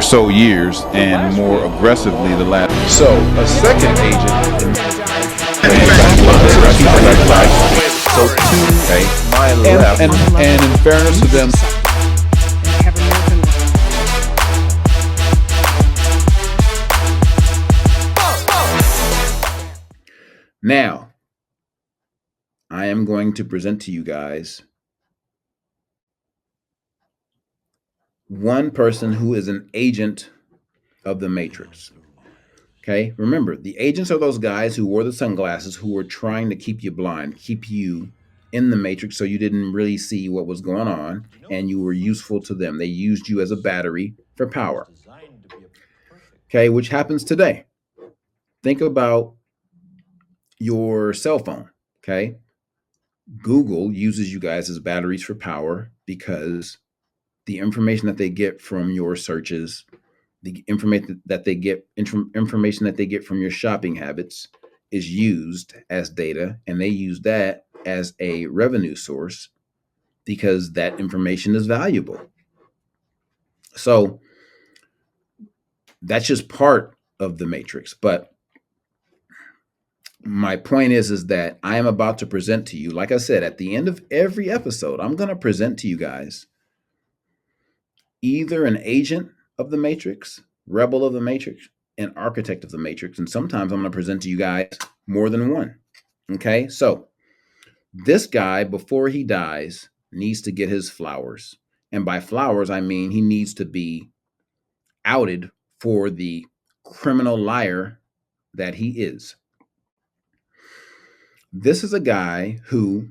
so years, and more aggressively the last. So a second agent So two, okay, my and, left. and in fairness to them, now I am going to present to you guys one person who is an agent of the Matrix. Okay, remember, the agents are those guys who wore the sunglasses who were trying to keep you blind, keep you in the Matrix so you didn't really see what was going on and you were useful to them. They used you as a battery for power. Okay, which happens today. Think about your cell phone. Okay, Google uses you guys as batteries for power because the information that they get from your searches, the information that they get, information that they get from your shopping habits is used as data, and they use that as a revenue source because that information is valuable. So that's just part of the matrix. But my point is that I am about to present to you, like I said, at the end of every episode, I'm going to present to you guys either an agent of the matrix, rebel of the matrix, an architect of the matrix, and sometimes I'm going to present to you guys more than one. Okay, so this guy, before he dies, needs to get his flowers. And by flowers, I mean he needs to be outed for the criminal liar that he is. This is a guy who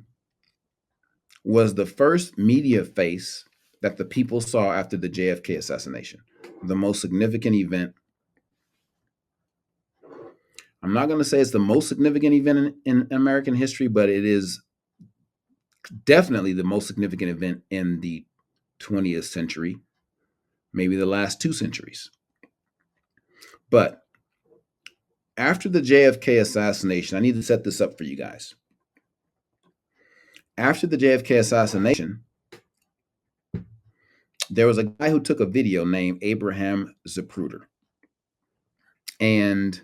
was the first media face that the people saw after the JFK assassination, the most significant event. I'm not going to say it's the most significant event in American history, but it is definitely the most significant event in the 20th century, maybe the last 2 centuries. But after the JFK assassination, I need to set this up for you guys. After the JFK assassination, there was a guy who took a video named Abraham Zapruder. And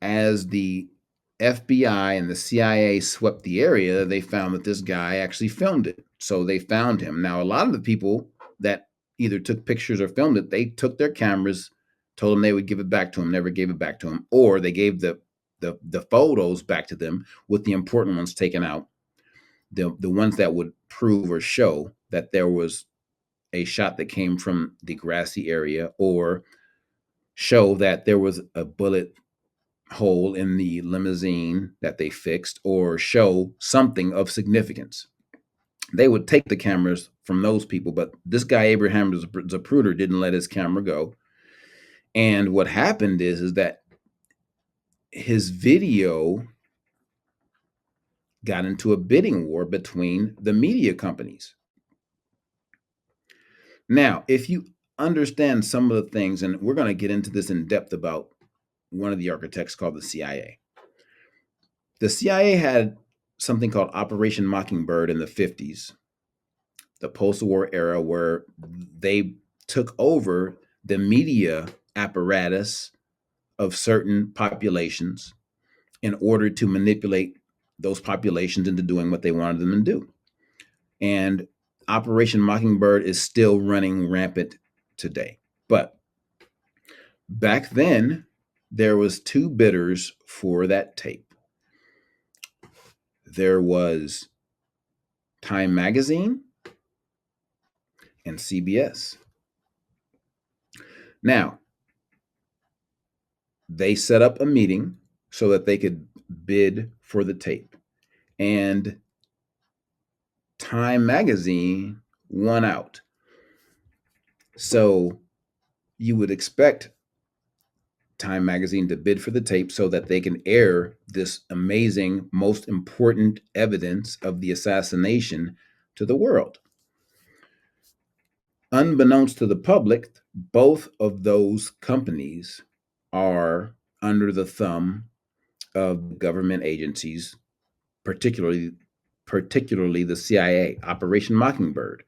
as the FBI and the CIA swept the area, they found that this guy actually filmed it. So they found him. Now, a lot of the people that either took pictures or filmed it, they took their cameras, told them they would give it back to him, never gave it back to him, or they gave the photos back to them with the important ones taken out, the ones that would prove or show that there was a shot that came from the grassy area, or show that there was a bullet hole in the limousine that they fixed, or show something of significance. They would take the cameras from those people, but this guy Abraham Zapruder didn't let his camera go. And what happened is that his video got into a bidding war between the media companies. Now, if you understand some of the things, and we're going to get into this in depth about one of the architects called the CIA. The CIA had something called Operation Mockingbird in the 50s, the post-war era, where they took over the media apparatus of certain populations in order to manipulate those populations into doing what they wanted them to do. And Operation Mockingbird is still running rampant today. But back then, there was 2 bidders for that tape. There was Time Magazine and CBS. Now, they set up a meeting so that they could bid for the tape. And Time Magazine won out. So you would expect Time Magazine to bid for the tape so that they can air this amazing, most important evidence of the assassination to the world. Unbeknownst to the public, both of those companies are under the thumb of government agencies, particularly the CIA, Operation Mockingbird.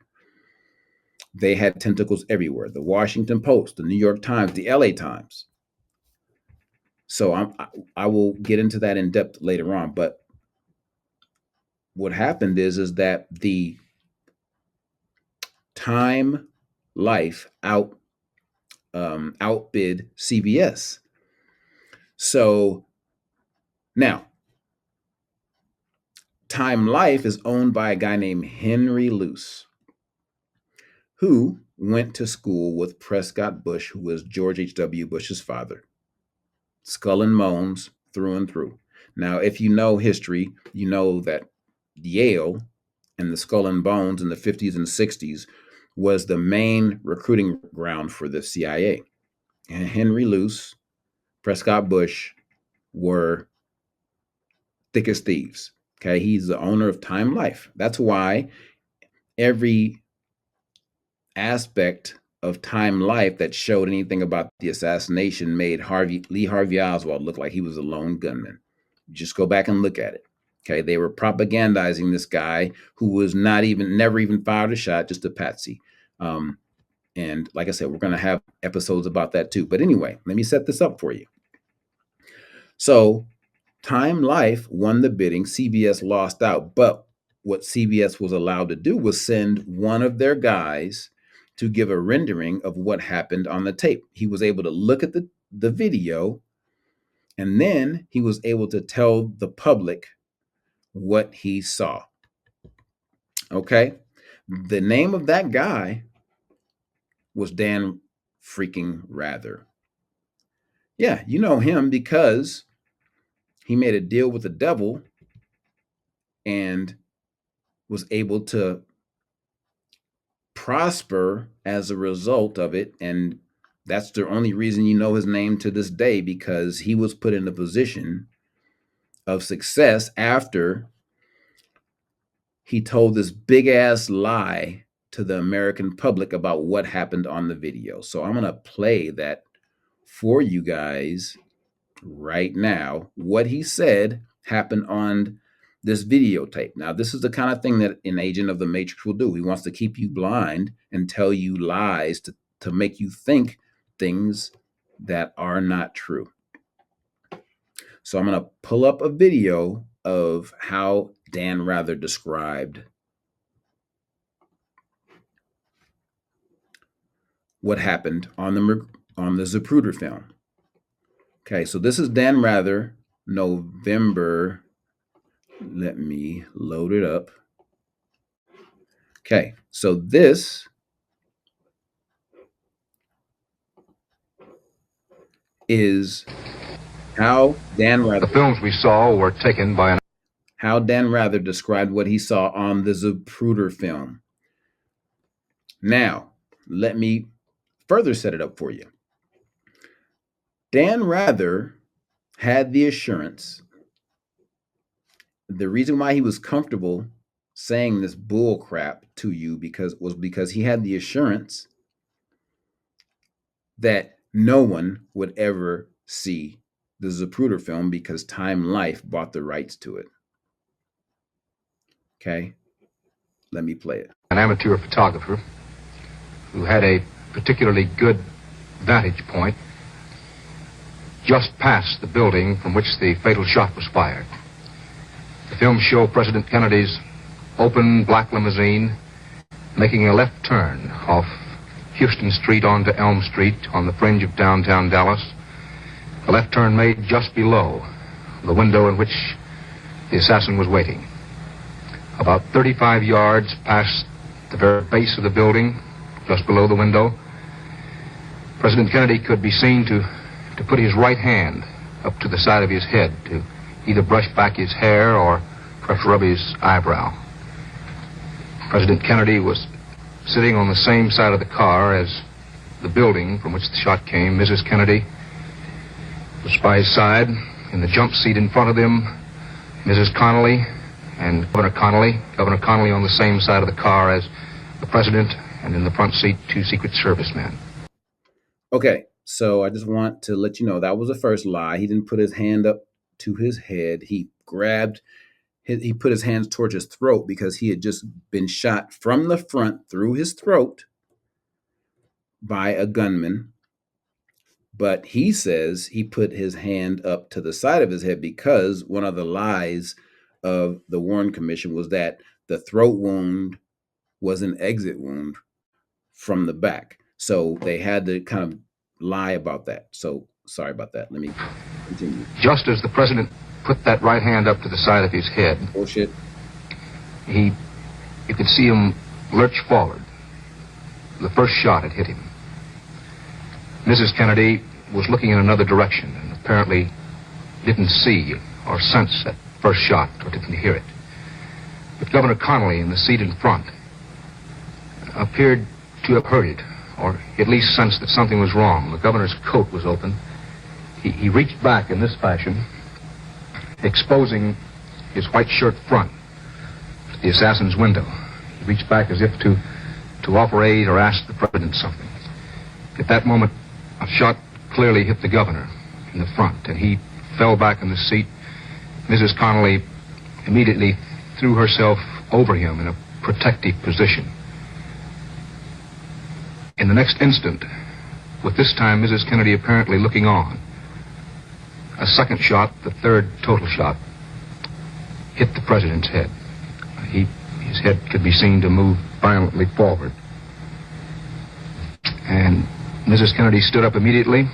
They had tentacles everywhere. The Washington Post, the New York Times, the LA Times. So I will get into that in depth later on. But what happened is that the Time Life outbid CBS. So now Time Life is owned by a guy named Henry Luce, who went to school with Prescott Bush, who was George H.W. Bush's father. Skull and bones through and through. Now, if you know history, you know that Yale and the Skull and Bones in the 50s and 60s was the main recruiting ground for the CIA. And Henry Luce, Prescott Bush were thick as thieves. Okay, he's the owner of Time Life. That's why every aspect of Time Life that showed anything about the assassination made Lee Harvey Oswald look like he was a lone gunman. Just go back and look at it. Okay, they were propagandizing this guy who was never even fired a shot, just a patsy. And like I said, we're going to have episodes about that too. But anyway, let me set this up for you. So Time Life won the bidding. CBS lost out. But what CBS was allowed to do was send one of their guys to give a rendering of what happened on the tape. He was able to look at the video, and then he was able to tell the public what he saw. Okay? The name of that guy was Dan freaking Rather. Yeah, you know him because he made a deal with the devil and was able to prosper as a result of it. And that's the only reason you know his name to this day, because he was put in a position of success after he told this big ass lie to the American public about what happened on the video. So I'm going to play that for you guys right now. What he said happened on this videotape. Now, this is the kind of thing that an agent of the Matrix will do. He wants to keep you blind and tell you lies to make you think things that are not true. So I'm going to pull up a video of how Dan Rather described what happened on the Zapruder film. Okay, so this is Dan Rather, November. Let me load it up. Okay, so this is how Dan Rather. The films we saw were taken by how Dan Rather described what he saw on the Zapruder film. Now, let me further set it up for you. Dan Rather had the assurance. The reason why he was comfortable saying this bull crap to you because he had the assurance that no one would ever see the Zapruder film because Time Life bought the rights to it. Okay, let me play it. An amateur photographer who had a particularly good vantage point just past the building from which the fatal shot was fired. The films show President Kennedy's open black limousine making a left turn off Houston Street onto Elm Street on the fringe of downtown Dallas. A left turn made just below the window in which the assassin was waiting. About 35 yards past the very base of the building, just below the window, President Kennedy could be seen to put his right hand up to the side of his head to either brush back his hair or perhaps rub his eyebrow. President Kennedy was sitting on the same side of the car as the building from which the shot came. Mrs. Kennedy was by his side. In the jump seat in front of them, Mrs. Connolly and Governor Connolly. Governor Connolly on the same side of the car as the president, and in the front seat, 2 Secret Service men. Okay, so I just want to let you know that was the first lie. He didn't put his hand up to his head. He put his hands towards his throat because he had just been shot from the front through his throat by a gunman, but he says he put his hand up to the side of his head because one of the lies of the Warren Commission was that the throat wound was an exit wound from the back. So they had to kind of lie about that. So sorry about that. Let me continue. Just as the president put that right hand up to the side of his head, Bullshit. you could see him lurch forward. The first shot had hit him. Mrs. Kennedy was looking in another direction and apparently didn't see or sense that first shot or didn't hear it. But Governor Connolly in the seat in front appeared to have heard it, or at least sensed that something was wrong. The governor's coat was open. He reached back in this fashion, exposing his white shirt front to the assassin's window. He reached back as if to offer aid or ask the president something. At that moment, a shot clearly hit the governor in the front, and he fell back in the seat. Mrs. Connolly immediately threw herself over him in a protective position. In the next instant, with this time Mrs. Kennedy apparently looking on, a second shot, the third total shot, hit the president's head. His head could be seen to move violently forward. And Mrs. Kennedy stood up immediately.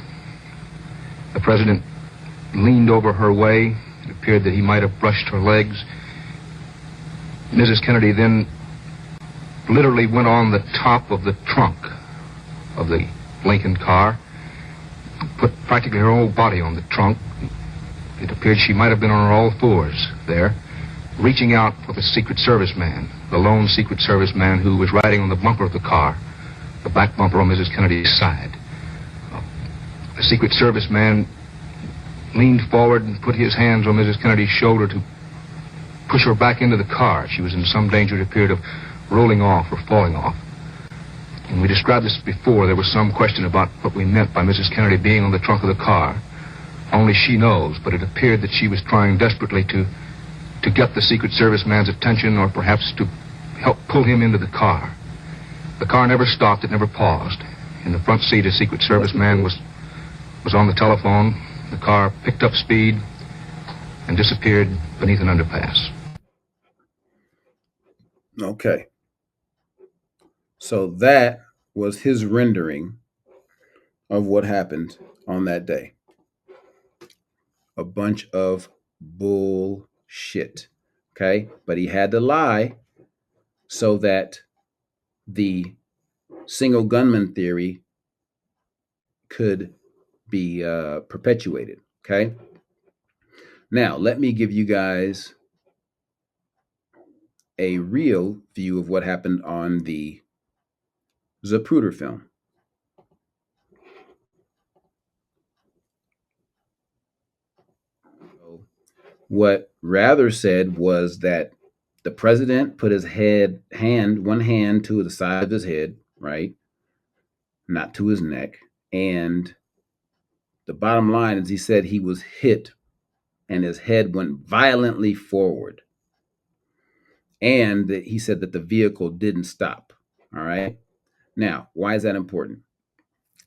The president leaned over her way. It appeared that he might have brushed her legs. Mrs. Kennedy then literally went on the top of the trunk of the Lincoln car, put practically her whole body on the trunk. It appeared she might have been on her all fours there, reaching out for the Secret Service man, the lone Secret Service man who was riding on the bumper of the car, the back bumper on Mrs. Kennedy's side. The Secret Service man leaned forward and put his hands on Mrs. Kennedy's shoulder to push her back into the car. She was in some danger, it appeared, of rolling off or falling off. And we described this before. There was some question about what we meant by Mrs. Kennedy being on the trunk of the car. Only she knows, but it appeared that she was trying desperately to get the Secret Service man's attention, or perhaps to help pull him into the car. The car never stopped, it never paused. In the front seat, a Secret Service man was on the telephone. The car picked up speed and disappeared beneath an underpass. Okay. So that was his rendering of what happened on that day. A bunch of bullshit. Okay? But he had to lie so that the single gunman theory could be perpetuated. Okay? Now, let me give you guys a real view of what happened on the Zapruder film. What Rather said was that the president put his one hand to the side of his head, right? Not to his neck. And the bottom line is he said he was hit and his head went violently forward. And he said that the vehicle didn't stop. All right. Now, why is that important?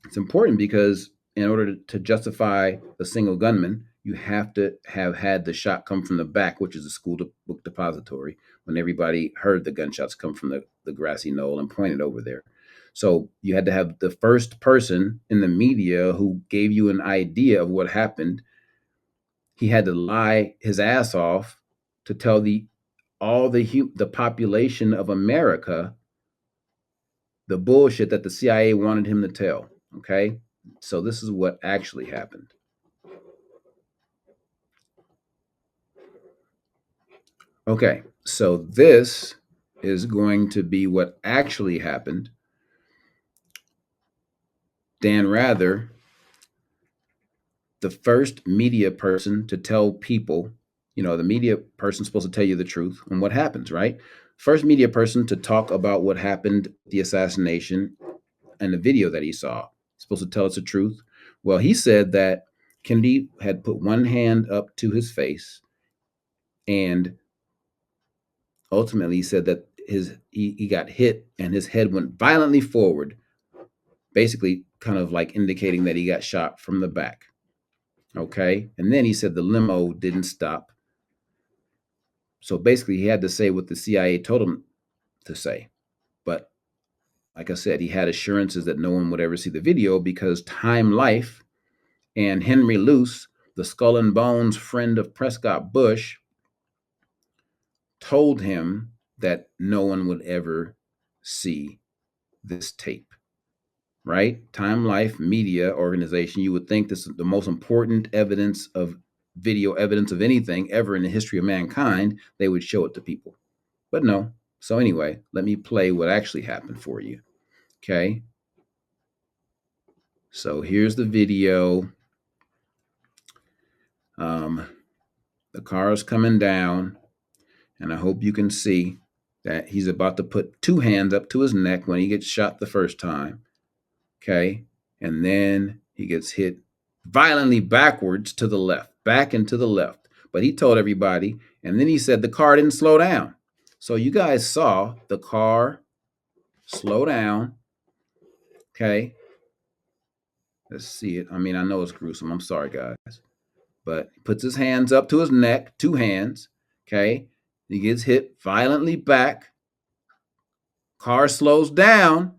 It's important because in order to justify the single gunman, you have to have had the shot come from the back, which is the school book depository, when everybody heard the gunshots come from the grassy knoll and pointed over there. So you had to have the first person in the media who gave you an idea of what happened. He had to lie his ass off to tell the population of America the bullshit that the CIA wanted him to tell. Okay? So this is what actually happened. Okay, so this is going to be what actually happened. Dan Rather, the first media person to tell people, the media person's supposed to tell you the truth and what happens, right? First media person to talk about what happened, the assassination, and the video that he saw. He's supposed to tell us the truth. Well, he said that Kennedy had put one hand up to his face, and ultimately he said that he got hit and his head went violently forward basically kind of like indicating that he got shot from the back. Okay. And then he said the limo didn't stop. So basically, he had to say what the CIA told him to say. But like I said, he had assurances that no one would ever see the video because Time Life and Henry Luce, the skull and bones friend of Prescott Bush, told him that no one would ever see this tape. Right? Time Life Media Organization, you would think this is the most important evidence of video evidence of anything ever in the history of mankind. They would show it to people. But no. So anyway, let me play what actually happened for you. Okay. So here's the video. The car is coming down, and I hope you can see that he's about to put two hands up to his neck when he gets shot the first time. Okay. And then he gets hit violently backwards to the left, back and to the left. But he told everybody, and then he said the car didn't slow down. So you guys saw the car slow down. Okay. Let's see it. I mean, I know it's gruesome. I'm sorry, guys. But he puts his hands up to his neck, two hands. Okay. He gets hit violently back. Car slows down.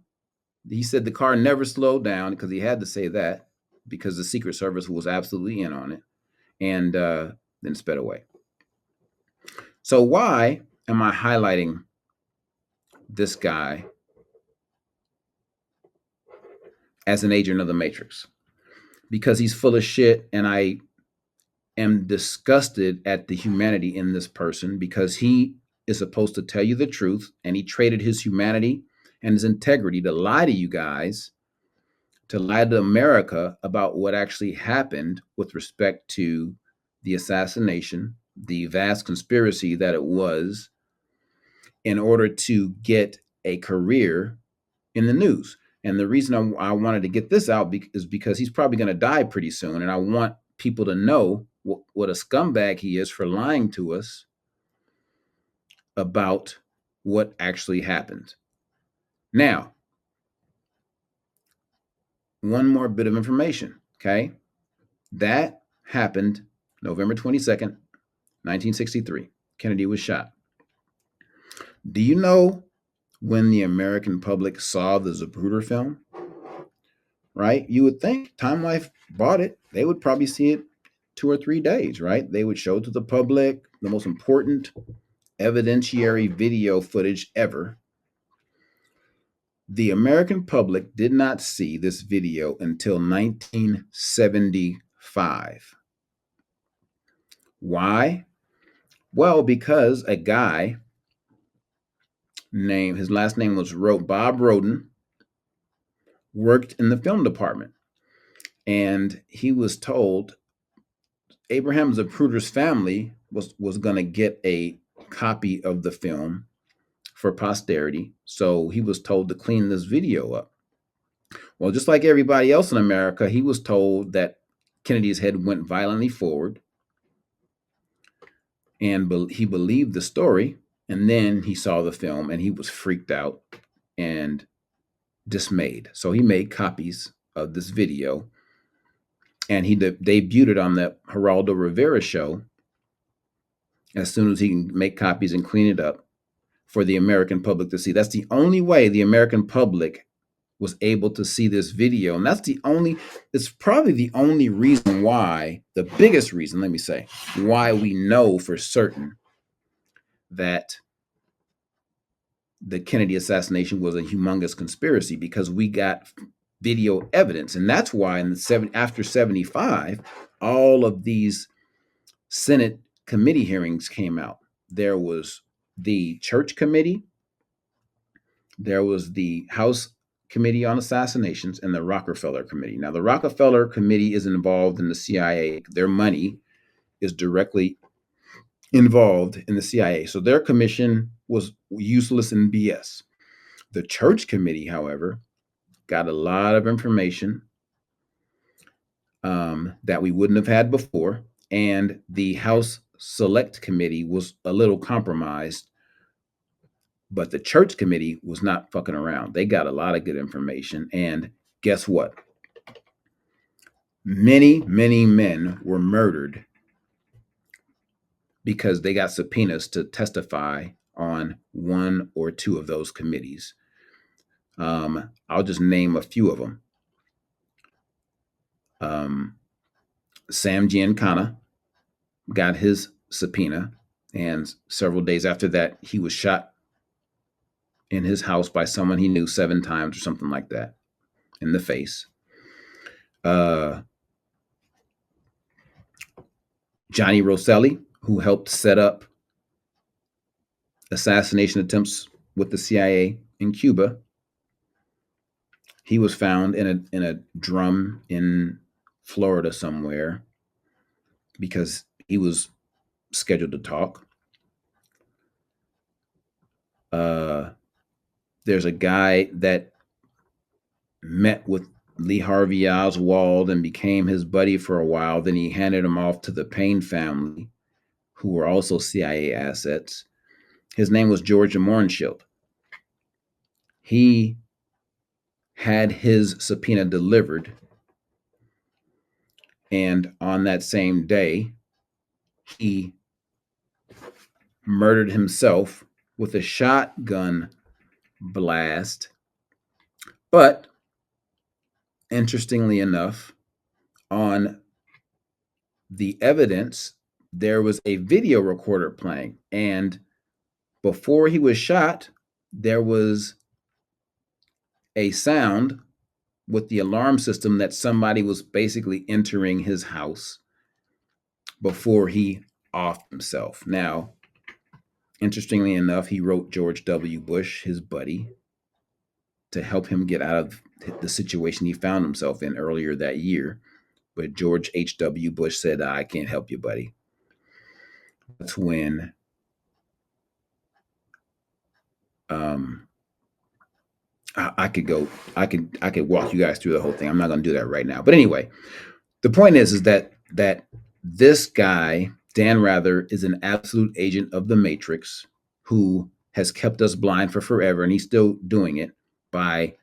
He said the car never slowed down because he had to say that because the Secret Service was absolutely in on it, and then sped away. So why am I highlighting this guy as an agent of the Matrix? Because he's full of shit, and I am disgusted at the humanity in this person because he is supposed to tell you the truth, and he traded his humanity and his integrity to lie to you guys, to lie to America about what actually happened with respect to the assassination, the vast conspiracy that it was, in order to get a career in the news. And the reason I wanted to get this out is because he's probably going to die pretty soon. And I want people to know what a scumbag he is for lying to us about what actually happened. Now, one more bit of information, okay? That happened November 22nd, 1963. Kennedy was shot. Do you know when the American public saw the Zapruder film? Right? You would think Time Life bought it. They would probably see it 2 or 3 days, right? They would show it to the public, the most important evidentiary video footage ever. The American public did not see this video until 1975. Why? Well, because a guy named, his last name was Bob Roden, worked in the film department. And he was told Abraham Zapruder's family was going to get a copy of the film for posterity. So he was told to clean this video up. Well, just like everybody else in America, he was told that Kennedy's head went violently forward. And he believed the story. And then he saw the film and he was freaked out and dismayed. So he made copies of this video and he debuted it on the Geraldo Rivera show as soon as he can make copies and clean it up for the American public to see. That's the only way the American public was able to see this video. And it's probably the only reason why, the biggest reason, let me say, why we know for certain that the Kennedy assassination was a humongous conspiracy, because we got video evidence. And that's why after 75, all of these Senate committee hearings came out. There was the Church Committee, there was the House Committee on Assassinations, and the Rockefeller Committee. Now, the Rockefeller Committee is involved in the CIA. Their money is directly involved in the CIA. So their commission was useless and BS. The Church Committee, however, got a lot of information that we wouldn't have had before. And the House Select Committee was a little compromised, but the Church Committee was not fucking around. They got a lot of good information. And guess what? Many, many men were murdered because they got subpoenas to testify on one or two of those committees. I'll just name a few of them. Sam Giancana got his subpoena, and several days after that, he was shot in his house by someone he knew 7 times or something like that in the face. Johnny Rosselli, who helped set up assassination attempts with the CIA in Cuba, he was found in a drum in Florida somewhere because he was scheduled to talk. There's a guy that met with Lee Harvey Oswald and became his buddy for a while. Then he handed him off to the Payne family, who were also CIA assets. His name was George Mornshield. He had his subpoena delivered, and on that same day, he murdered himself with a shotgun blast. But interestingly enough, on the evidence, there was a video recorder playing, and before he was shot, there was a sound with the alarm system that somebody was basically entering his house before he offed himself. Now, interestingly enough, he wrote George W. Bush, his buddy, to help him get out of the situation he found himself in earlier that year. But George H.W. Bush said, I can't help you, buddy. That's when I could walk you guys through the whole thing. I'm not going to do that right now. But anyway, the point is that this guy, Dan Rather, is an absolute agent of the Matrix who has kept us blind for forever, and he's still doing it by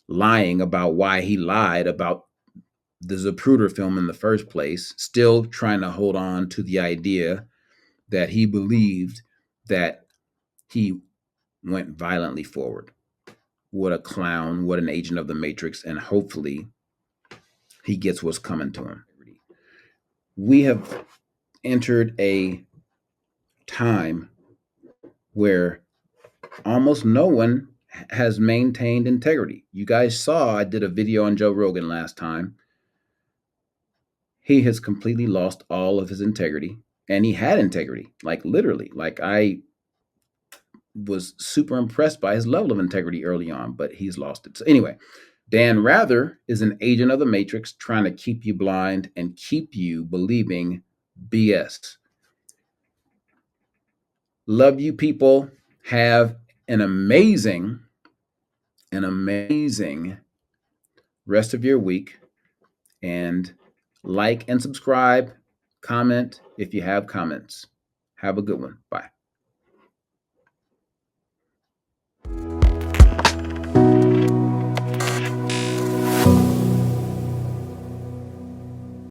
lying about why he lied about the Zapruder film in the first place, still trying to hold on to the idea that he believed that he went violently forward. What a clown, what an agent of the Matrix, and hopefully he gets what's coming to him. We have entered a time where almost no one has maintained integrity. You guys saw I did a video on Joe Rogan last time. He has completely lost all of his integrity, and he had integrity, like literally. Like I was super impressed by his level of integrity early on, but he's lost it. So anyway, Dan Rather is an agent of the Matrix trying to keep you blind and keep you believing BS. Love you, people. Have an amazing rest of your week. And like and subscribe, comment if you have comments. Have a good one. Bye.